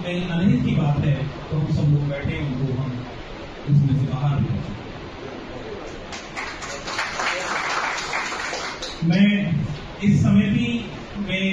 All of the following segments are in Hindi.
अनहित की बात है तो हम सब लोग बैठे हैं, उनको हम इसमें से बाहर हैं। मैं इस समिति में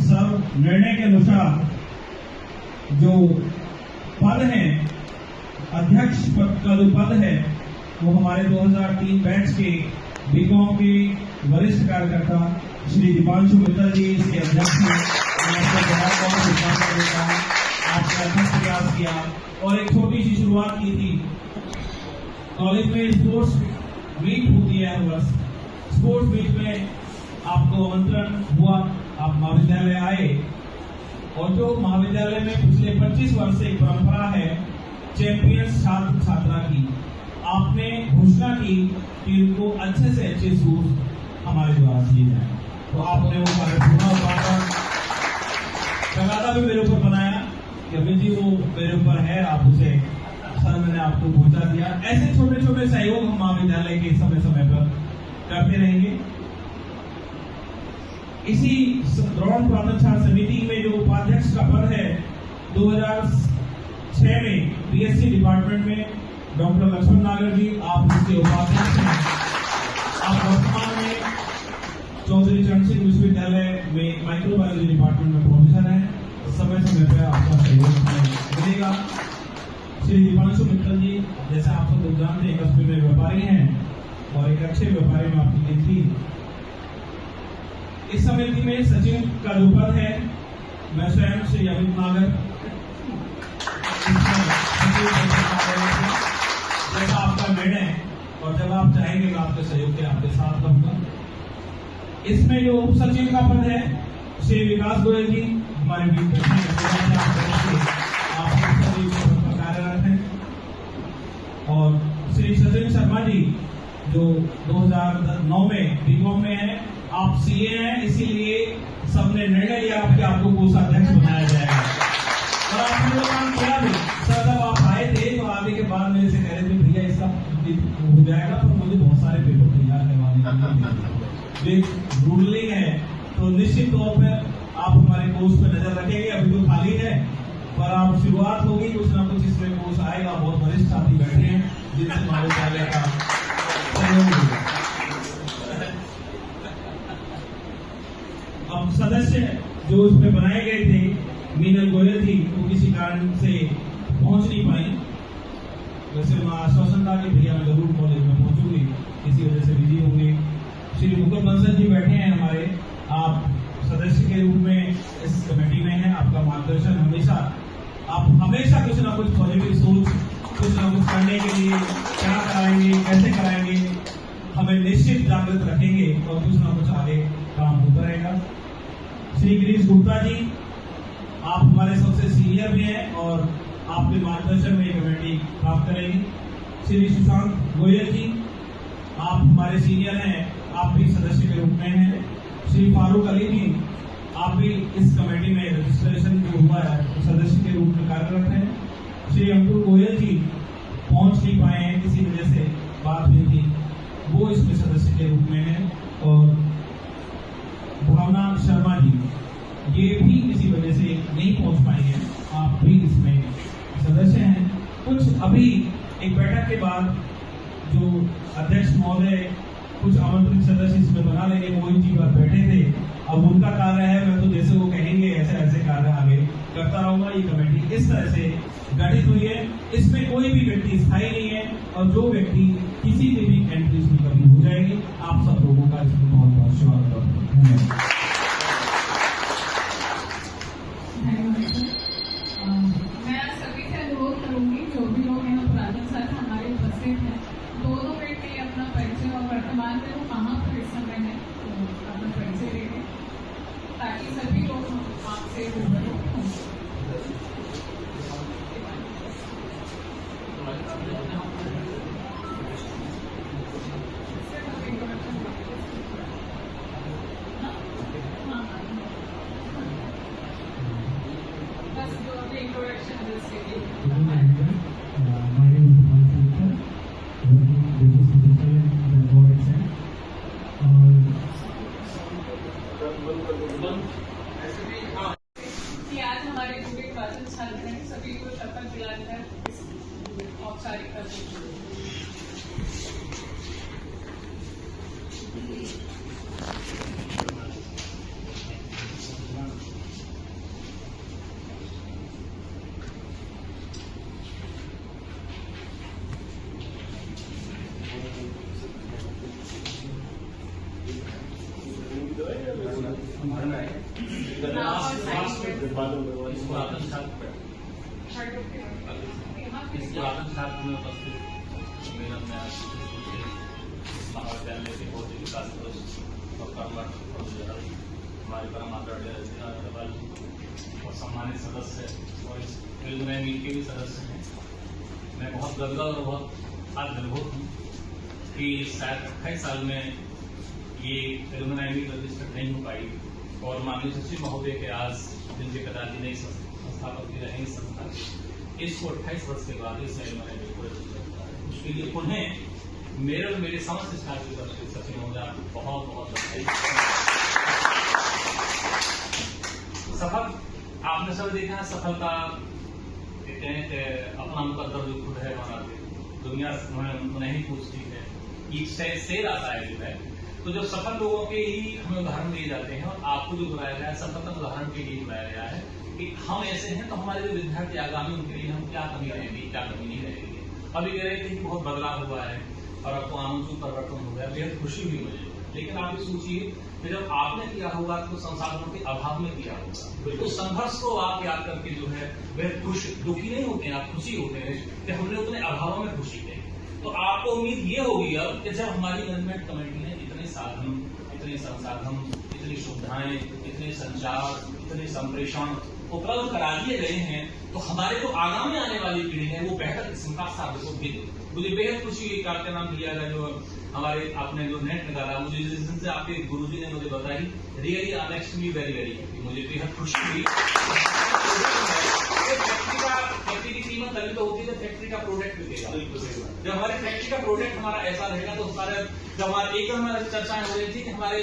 सब निर्णय के अनुसार जो पद है, अध्यक्ष पद का जो पद है वो हमारे 2003 बैच के बीकॉम के वरिष्ठ कार्यकर्ता श्री दीपांशु मित्तल जी इसके अध्यक्ष हैं। आपने अच्छा प्रयास किया और एक छोटी सी शुरुआत की थी। कॉलेज में स्पोर्ट्स मीट होती है हर वर्ष। स्पोर्ट्स मीट में आपको आमंत्रण हुआ, आप महाविद्यालय आए और जो महाविद्यालय में पिछले 25 वर्ष से एक परंपरा है चैंपियंस छात्र छात्रा की, आपने घोषणा की कि उनको अच्छे से अच्छे शूज हमारे द्वारा दिए जाए, तो आपने वो कार्य पूरा उतारा। तगादा भी मेरे ऊपर बनाया कि अभी जी वो मेरे ऊपर है, आप उसे सर मैंने आपको पहुंचा दिया। ऐसे छोटे छोटे सहयोग हम महाविद्यालय के समय समय पर करते रहेंगे। इसी द्रोण प्राथमिक छात्र समिति में जो उपाध्यक्ष का पद है 2006 में बीएससी डिपार्टमेंट में डॉक्टर लक्ष्मण नागर जी आप उसके उपाध्यक्ष हैं। आप वर्तमान में चौधरी चरण सिंह विश्वविद्यालय में माइक्रोबायोलॉजी डिपार्टमेंट में प्रोफेसर हैं। समय समय पर आपका सहयोग मिलेगा। श्री दीपांशु मित्तल जी जैसे आप सब लोग जानते हैं कस्बे में व्यापारी हैं और एक अच्छे व्यापारी में आपकी गिनती। इस समिति में सचिव का जो पद है मैं स्वयं श्री अमित नागर जैसा आपका निर्णय और जब आप चाहेंगे मैं आपके सहयोग के आपके साथ रहूंगा। इसमें जो उप सचिव का पद है श्री विकास गोयल जी हमारे बीच कार्यरत हैं और श्री सचिन शर्मा जी जो 2009 में बीकॉम में है, आप सीए हैं, इसीलिए सबने निर्णय लिया कि आपको कोषाध्यक्ष बनाया जाएगा और आपने वो काम किया भी। सर जब आप आए थे तो आगे के बाद मेरे से कह रहे थे भैया इसका हो जाएगा, पर मुझे बहुत सारे पेपर तैयार करवाने के लिए रूलिंग है, तो निश्चित तौर पर आप हमारे कोर्स पे नजर रखेंगे। अभी तो खाली है पर आप शुरुआत होगी, कुछ ना कुछ इसमें कोर्स आएगा। बहुत वरिष्ठ साथी बैठे हैं जिनसे महाविद्यालय का सहयोग होगा। अब सदस्य जो उसमें बनाए गए थे, मीनल गोयल थी वो किसी कारण से पहुंच नहीं पाई। वैसे वहाँ आश्वासन था कि भैया मैं जरूर कॉलेज में पहुंचूंगी, किसी वजह से बिजी होंगे। श्री मुकुल बंसल जी बैठे हैं हमारे, आप सदस्य के रूप में इस कमेटी में हैं। आपका मार्गदर्शन हमेशा, आप हमेशा कुछ ना कुछ पॉजिटिव सोच, कुछ ना कुछ करने के लिए क्या कराएंगे, कैसे कराएंगे, हमें निश्चित जागृत रखेंगे और कुछ ना कुछ आगे काम होता रहेगा। श्री गिरीश गुप्ता जी आप हमारे सबसे सीनियर भी हैं और आपके मार्गदर्शन में कमेटी काम करेगी। श्री सुशांत गोयल जी आप हमारे सीनियर हैं, आप भी सदस्य के रूप में हैं। श्री फारूक अली जी आप भी इस कमेटी में रजिस्ट्रेशन जो हुआ है सदस्य के रूप में कार्यरत हैं। श्री अंकुर गोयल जी पहुंच नहीं पाए हैं, किसी वजह से बात हुई थी, वो इसमें सदस्य के रूप में है। और भावना शर्मा जी ये भी किसी वजह से नहीं पहुंच पाई हैं, आप भी इसमें सदस्य हैं। कुछ अभी एक बैठक के बाद जो अध्यक्ष महोदय कुछ आमंत्रित सदस्य इसमें बना लेंगे, मोहित जी पर बैठे थे, अब उनका कार्य है, मैं तो जैसे वो कहेंगे ऐसे ऐसे कार्य आगे करता रहूंगा। ये कमेटी इस तरह से गठित हुई है, इसमें कोई भी व्यक्ति स्थायी नहीं है और जो व्यक्ति किसी की भी एंट्री इसमें कभी हो जाएगी। आप सब लोगों का इसमें बहुत बहुत स्वागत है। मैं सभी से अनुरोध करूंगी, जो भी लोग यहाँ पुरातन साथ हमारे उपस्थित हैं, 2-2 मिनट के लिए अपना परिचय और वर्तमान में वो कहाँ पर इस समय है तो अपना परिचय दे दें, ताकि सभी लोग आपसे रूबरू हों। बस जो अपने इंट्रोडक्शन जैसे कि आज हमारे पूरे प्राचीन छात्र हैं, सभी को शपथ दिलाकर इस औपचारिकता से महाविद्यालय के बहुत ही विकास और कर्मठ हमारे परम आदरणीय और सम्मानित सदस्य और इस प्रिलिमिनरी मीट के भी सदस्य हैं। मैं बहुत गदगद और बहुत अभिभूत हूँ कि शायद 28 साल में ये प्रिलिमिनरी मीट रजिस्टर नहीं हो पाई और माननीय सचिव महोदय के आज जिनके पिताजी ने संस्थापक रहे इस संस्था इसको 28 वर्ष के बाद इस प्रिलिमिनरी मीट को रजिस्टर किया है। उसके लिए उन्हें मेरे और मेरे समस्त स्टाफ की तरफ से सचिव महोदय आपको बहुत बहुत बधाई। सफल आपने सब देखा है, सफलता कहते हैं कि अपना मुकद्दर जो खुद है बनाते, दुनिया नहीं पूछती है, ईच से आता है जो है। तो जो सफल लोगों के ही हमें उदाहरण दिए जाते हैं और आपको जो बुलाया गया है सफलता उदाहरण के लिए बुलाया गया है कि हम ऐसे हैं तो हमारे जो विद्यार्थी आगामी उनके लिए हम क्या कमी रहेगी क्या कमी नहीं रहेगी। अभी कह रहे थे कि बहुत बदलाव हुआ है और आपको आमूल परिवर्तन हो गया, बेहद खुशी हुई मुझे। लेकिन आप ये सोचिए कि जब आपने किया होगा तो संसाधनों के अभाव में किया होगा, तो संघर्ष को आप याद करके जो है बेहद खुश दुखी नहीं होते हैं, आप खुशी होते हैं कि हमने उतने अभावों में खुशी की। तो आपको उम्मीद ये होगी अब कि जब हमारी मैनेजमेंट कमेटी ने इतने साधन, इतने संसाधन, इतनी सुविधाएं, इतने संचार, इतने संप्रेषण उपलब्ध करा दिए गए हैं तो हमारे जो आगामी आने वाली पीढ़ी है वो बेहतर किस्म का साबित होगी। मुझे बेहद खुशी हुई का नाम दिया गया जो हमारे आपने जो नेट निकाला, मुझे जिस दिन से आपके गुरुजी ने मुझे बताई, really I am extremely very very मुझे बेहद खुशी हुई। फैक्ट्री की कीमत तभी तो होती है जब फैक्ट्री का प्रोडक्ट बिकेगा। जब हमारे फैक्ट्री का प्रोडक्ट हमारा ऐसा रहेगा तो सारे जब हमारे एक हमारी चर्चाएं हो रही थी कि हमारे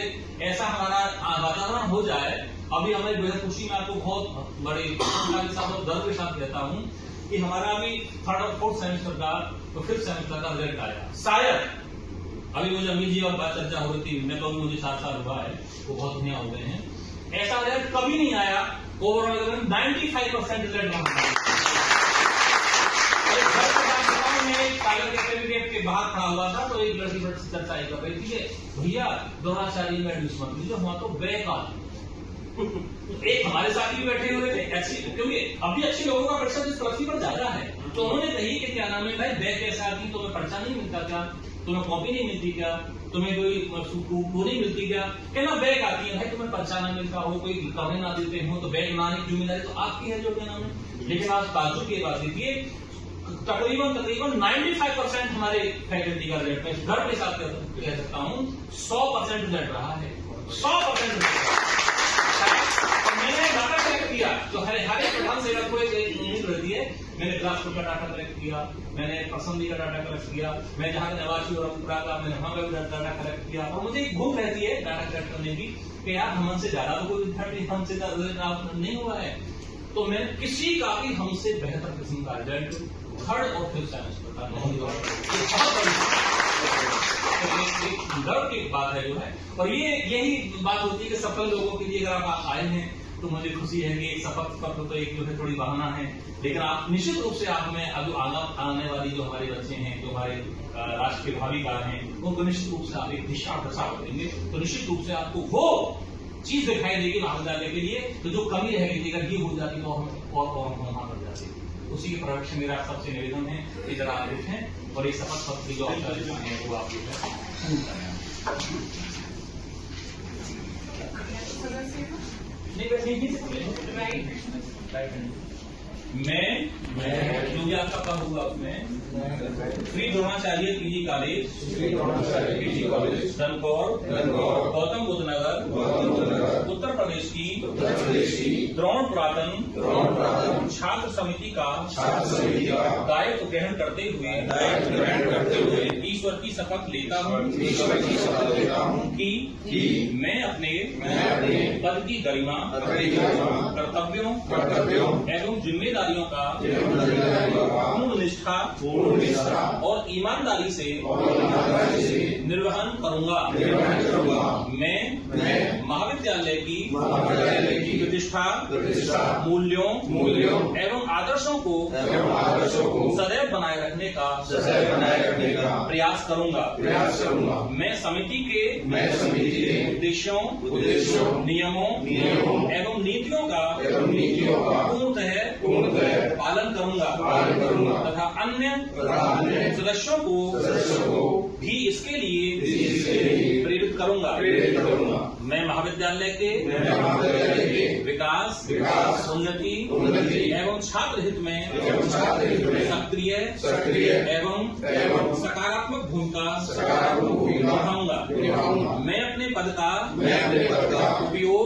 ऐसा हमारा वातावरण हो जाए। अभी हमारी बेहद खुशी में आपको बहुत बड़े गर्व के साथ कहता हूँ कि हमारा अभी 3rd और 4th सेमेस्टर का तो 5th सेमेस्टर का रिजल्ट आया। शायद अभी मुझे अमीर जी और बात चर्चा हो रही थी, मैं कहूँ मुझे 7 साल हुआ है, वो बहुत दुनिया हो गए हैं, ऐसा रिजल्ट कभी नहीं आया। ओवरऑल 95% रिजल्ट के बाहर खड़ा हुआ था तो एक लड़की से चर्चा कर रही थी भैया द्रोणाचार्य में एडमिशन मत लीजिए, वहां तो बेकार। एक हमारे साथ भी बैठे हुए थे अच्छी, क्योंकि अभी अच्छे लोगों का प्रतिशत इस पृथ्वी पर ज्यादा है, तो उन्होंने कही कि क्या नाम है भाई बैग कैसा आती, तुम्हें पर्चा नहीं मिलता क्या, तुम्हें कॉपी नहीं मिलती क्या, तुम्हें कोई वो नहीं मिलती क्या, कहना बैग आती है भाई, तुम्हें पर्चा ना मिलता हो, कोई कपड़े ना देते हो तो बैग लाने की जिम्मेदारी तो आपकी है जो क्या नाम है। लेकिन आज ताजुब की बात देखिए तकरीबन 95% हमारे फैकल्टी का रिजल्ट, मैं गर्व के साथ कह सकता हूँ 100% रिजल्ट रहा है, 100% रिजल्ट। मैंने डाटा कलेक्ट किया, तो हर एक प्रधान सेवक को एक यूनिट रहती है। मैंने बिलासपुर का डाटा कलेक्ट किया, मैंने पसंदी का डाटा कलेक्ट किया, मैं जहाँ का निवासी और अमपुरा का, मैंने वहां का भी डाटा कलेक्ट किया। और मुझे एक भूख रहती है डाटा कलेक्ट करने की कि यार हमसे ज्यादा तो कोई विद्यार्थी हमसे नहीं हुआ है, तो मैं किसी का भी हमसे बेहतर किस्म का रिजल्ट थर्ड और फिफ्थ सेमेस्टर का नहीं हुआ। गर्व की बात है जो है, और यही बात होती है कि सफल लोगों के लिए अगर आप आए हैं तो मुझे खुशी है कि एक सफल पत्र तो एक जो है थोड़ी बहाना है, लेकिन आप निश्चित रूप से आप में अब आने वाली जो हमारे बच्चे हैं, जो हमारे राष्ट्र के भावीकार हैं, उनको निश्चित रूप से आप एक दिशा दशा देंगे, तो निश्चित रूप से आपको वो चीज दिखाई देगी महाविद्यालय के लिए, तो जो कमी रहेगी अगर ये हो जाती तो हम और वहां कर जाते। उसी के परिप्रेक्ष्य मेरा सबसे निवेदन है कि जरा आप देखें और एक शपथ पत्र जो औपचारिकता है वो आप जो है मैं जो भी आपका पद होगा उसमें श्री द्रोणाचार्य पीजी कॉलेज धनकौर गौतम बुद्ध नगर उत्तर प्रदेश की द्रोण पुरातन छात्र समिति का दायित्व ग्रहण करते हुए ईश्वर की शपथ लेता हूँ कि मैं अपने पद की गरिमा कर्तव्यों एवं जिम्मेदारियों का पूर्ण निष्ठा और ईमानदारी से निर्वहन करूंगा। मैं महाविद्यालय की प्रतिष्ठा मूल्यों एवं आदर्शों को सदैव बनाए रखने का प्रयास करूंगा। मैं समिति के उद्देश्यों नियमों एवं नीतियों का पूर्णतः पालन करूंगा तथा अन्य सदस्यों को भी इसके लिए प्रेरित करूंगा। मैं महाविद्यालय के विकास उन्नति एवं छात्र हित में सक्रिय एवं सकारात्मक भूमिका निभाऊंगा। मैं अपने पद का उपयोग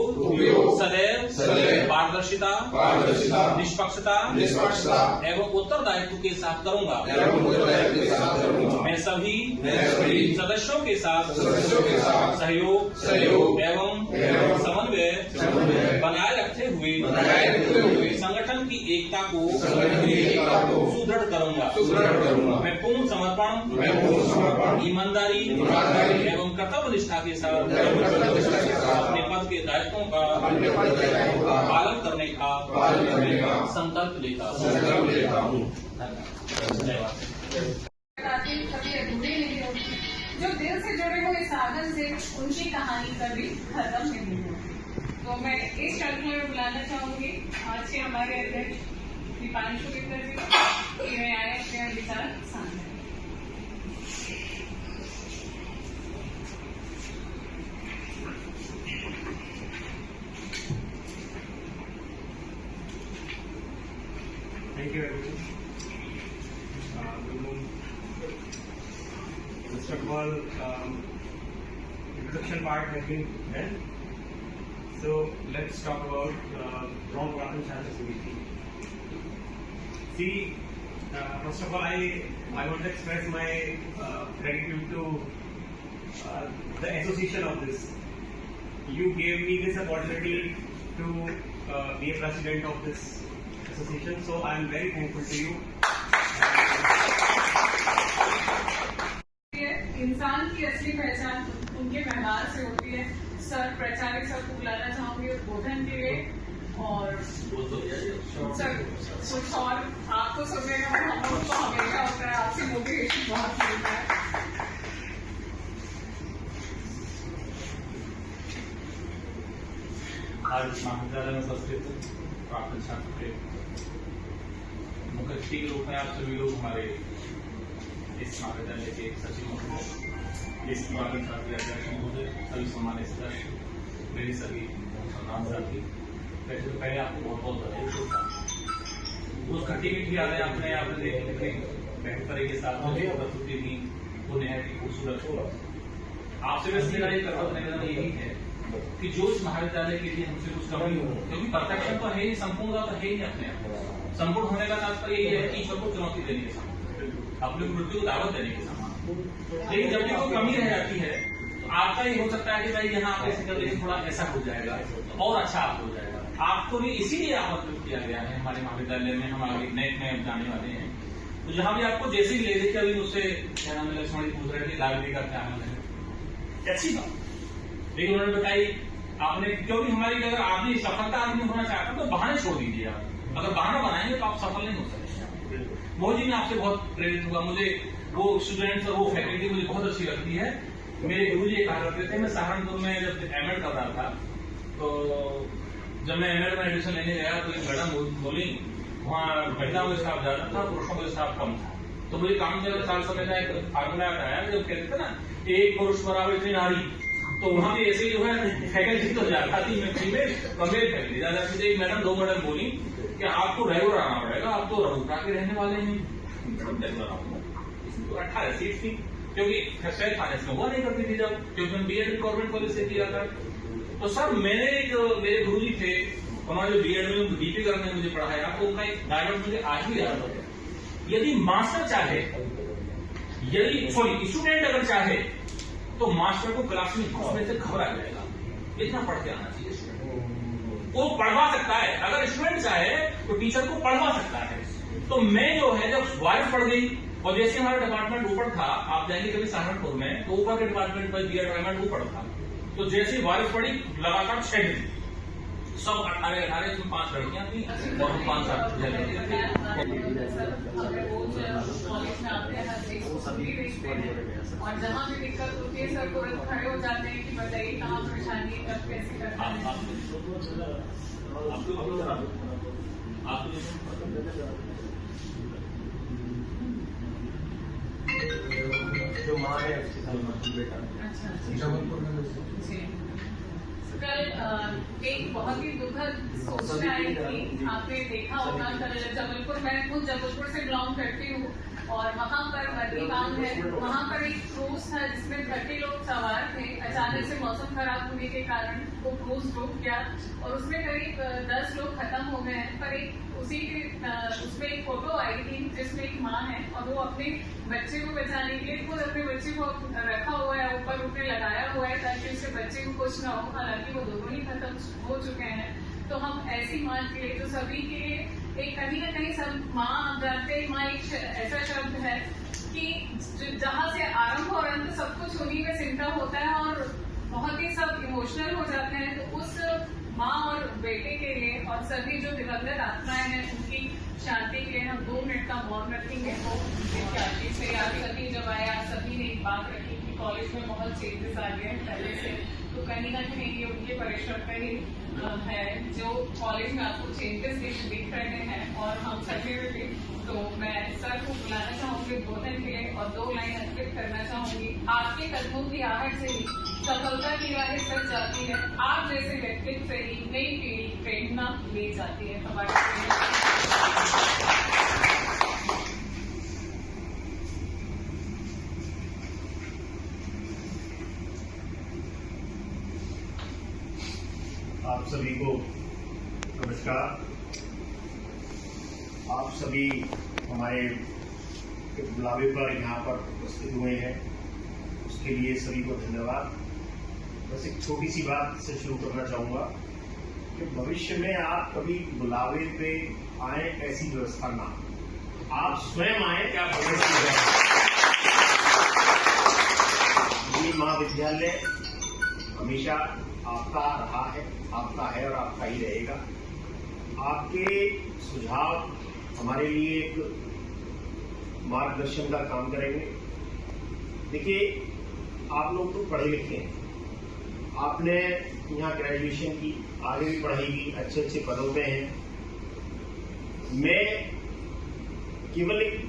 सदैव पारदर्शिता निष्पक्षता एवं उत्तरदायित्व के साथ करूंगा। मैं सभी सदस्यों के साथ सहयोग एवं समन्वय बनाए रखते हुए संगठन की एकता को सुदृढ़ करूंगा। मैं पूर्ण समर्पण ईमानदारी एवं कर्तव्य निष्ठा के साथ अपने पद के दायित्वों का पालन करने का संकल्प लेता हूँ। धन्यवाद। कभी अधूरे नहीं होती, जो दिल से जुड़े हुए साधन से उनकी कहानी कभी खत्म नहीं होती। तो मैं इस श्रृंखला में बुलाना चाहूंगी आज के हमारे अध्यक्ष दीपांशु मित्र जी, मैं आए अपने विचार साझा। Thank you, everyone. First of all, introduction part has been done. So let's talk about Drone Purathan Chhatra Samiti. See, first of all, I want to express my gratitude to the association of this. You gave me this opportunity to be a president of this association, so I am very thankful to you. इंसान की असली पहचान उनके व्यवहार से होती है। सर प्राचार्य सर को बुलाना चाहूंगी उद्बोधन के लिए, और सर कुछ और आपको सुनने का हम लोग को हमेशा होता है, आपसे मोटिवेशन बहुत मिलता है। आज महाविद्यालय में उपस्थित प्राक्तन छात्र के मुख्य अतिथि के रूप में आप सभी लोग हमारे इस महाविद्यालय के सचिव महोदय, इस पुरातन छात्र अध्यक्ष महोदय, सभी सम्मानित सदस्य, मेरे सभी संतान साथी, वैसे तो पहले आपको बहुत बहुत बधाई। वो खट्टी मीठी यादें आपने देखी कितनी बेहतरी के साथ प्रस्तुति दी, वो निहायत ही खूबसूरत हो। आपसे बस मेरा एक निवेदन यही है कि जो इस महाविद्यालय के लिए हमसे कुछ कमी हो, क्योंकि परफेक्शन तो है ही, संपूर्णता तो है ही अपने आप। संपूर्ण होने का तात्पर्य ये है कि ईश्वर को चुनौती देने के समान, अपनी मृत्यु को दावत देने के समान। लेकिन जब भी कोई कमी रह जाती है तो आपका ये हो सकता है कि भाई यहाँ आप ऐसे कर लेकिन थोड़ा ऐसा हो जाएगा और अच्छा आप हो जाएगा। आपको भी इसीलिए आमंत्रित किया गया है हमारे महाविद्यालय में। हम आगे नए जाने वाले हैं, तो जहां भी आपको जैसे ही ले देखिए, अभी मुझसे क्या नाम है, लक्ष्मण जी पूछ रहे थे लाइब्रेरी का क्या नाम है, अच्छी बात। लेकिन उन्होंने बताई आपने, क्योंकि हमारी अगर आदमी सफलता आदमी होना चाहता तो बहाने छोड़ दीजिए आप। अगर बहाना बनाएंगे तो आप सफल नहीं हो सकते। मोह जी, मैं आपसे बहुत प्रेरित हुआ। मुझे वो स्टूडेंट्स और वो फैकल्टी मुझे बहुत अच्छी लगती है। मेरे गुरु जी कहा करते थे, मैं सहारनपुर में जब एमएड कर रहा था, तो जब मैं एमएड में एडमिशन लेने गया तो एक मैडम बोली, वहाँ महिलाओं का स्टाफ ज्यादा था, पुरुषों का स्टाफ कम था। तो मुझे काम चल साल समय का एक फार्मूला आता है, जब कहते थे ना एक पुरुष बराबर इतनी नारी, तो वहां भी ऐसे ही जो है फैकल्टी तो ज्यादा थी, फीमेल मेल फैकल्टी ज्यादा थी। एक मैडम, दो मैडम बोली कि आपको रेगुलर आना पड़ेगा, आप तो रघुपुरा के रहने वाले हैं। रेगुलर आऊंगा, तो 18 सीट थी, क्योंकि शायद फाइनेंस में हुआ नहीं करती थी जब, क्योंकि मैं बीएड गवर्नमेंट कॉलेज से किया था। तो सर मेरे गुरु जी थे, उन्होंने जो बीएड में डीपी करने मुझे पढ़ाया, तो उनका एक डायलॉग मुझे आज भी याद होता है। यदि मास्टर चाहे, यदि स्टूडेंट अगर चाहे तो मास्टर को क्लास में घुसने से घबरा जाएगा, इतना पढ़ के आना चाहिए स्टूडेंट। वो पढ़वा सकता है, अगर स्टूडेंट चाहे तो टीचर को पढ़वा सकता है। तो मैं जो है, जब वाइफ पढ़ गई और जैसे हमारा डिपार्टमेंट ऊपर था, आप जाएंगे कभी सहारनपुर में तो ऊपर के डिपार्टमेंट में बीएड डिपार्टमेंट ऊपर था, तो जैसे वाइफ पढ़ी लगातार 6 दिन सब 18 इसमें 5 लड़कियां थी और 5-7 कॉलेज में आते हैं, हर चीज को सभी देखते हैं, और जहाँ भी दिक्कत होती है सर तुरंत खड़े हो जाते हैं कि बताइए कहाँ परेशानी है, कब कैसे करना है। जो माँ है उसके साथ बेटा जी। कल एक बहुत ही दुखद सूचना आई थी, आपने देखा होगा, कल जबलपुर, मैं खुद जबलपुर से बिलोंग करती हूँ, और वहाँ पर मर्दी बांध है, वहाँ पर एक क्रूज था जिसमें 30 लोग सवार थे। अचानक से मौसम खराब होने के कारण वो क्रूज डूब गया और उसमें करीब 10 लोग खत्म हो गए हैं। पर एक उसमें एक फोटो आई थी जिसमें एक माँ है और वो अपने बच्चे को बचाने के लिए खुद अपने बच्चे को रखा हुआ है, ऊपर उठने लगाया हुआ है ताकि उसके बच्चे को कुछ ना हो। हालांकि वो दोनों ही खत्म हो चुके हैं। तो हम ऐसी माँ के लिए, जो सभी के लिए एक कहीं ना कहीं सब माँ, आप जानते हैं माँ एक ऐसा शब्द है कि जहाँ से आरंभ और अंत सब कुछ उन्हीं में सिमटा होता है और बहुत ही सब इमोशनल हो जाते हैं। तो उस माँ और बेटे के लिए और सभी जो दिवंगत आत्माएं हैं उनकी शांति के लिए हम 2 मिनट का मौन रखेंगे। तो विद्यार्थी से आप सभी जब आया, सभी ने एक बात रखी कि कॉलेज में बहुत चेंजेस आ गए हैं पहले से, तो कहीं ना कहीं ये उनके परिश्रम का ही है जो कॉलेज में आपको चेंजेस दिख रहे हैं और हम सभी में भी। तो मैं सर को बुलाना चाहूंगी बोधन के लिए और 2 लाइन अर्पित करना चाहूंगी। आपके कदमों की आहट से ही सफलता की राहें सज जाती है, आप जैसे व्यक्तित्व से ही नई पीढ़ी प्रेरणा ले जाती है हमारे। आप सभी को नमस्कार। आप सभी हमारे बुलावे पर यहाँ पर उपस्थित हुए हैं, उसके लिए सभी को धन्यवाद। बस एक छोटी सी बात से शुरू करना चाहूँगा कि भविष्य में आप कभी बुलावे पे आए ऐसी व्यवस्था ना, आप स्वयं आए क्या ये महाविद्यालय हमेशा आपका रहा है, आपका है और आपका ही रहेगा। आपके सुझाव हमारे लिए एक मार्गदर्शन का काम करेंगे। देखिए, आप लोग तो पढ़े लिखे हैं, आपने यहाँ ग्रेजुएशन की, आगे भी पढ़ाई की, अच्छे अच्छे पदों पे हैं। मैं केवल एक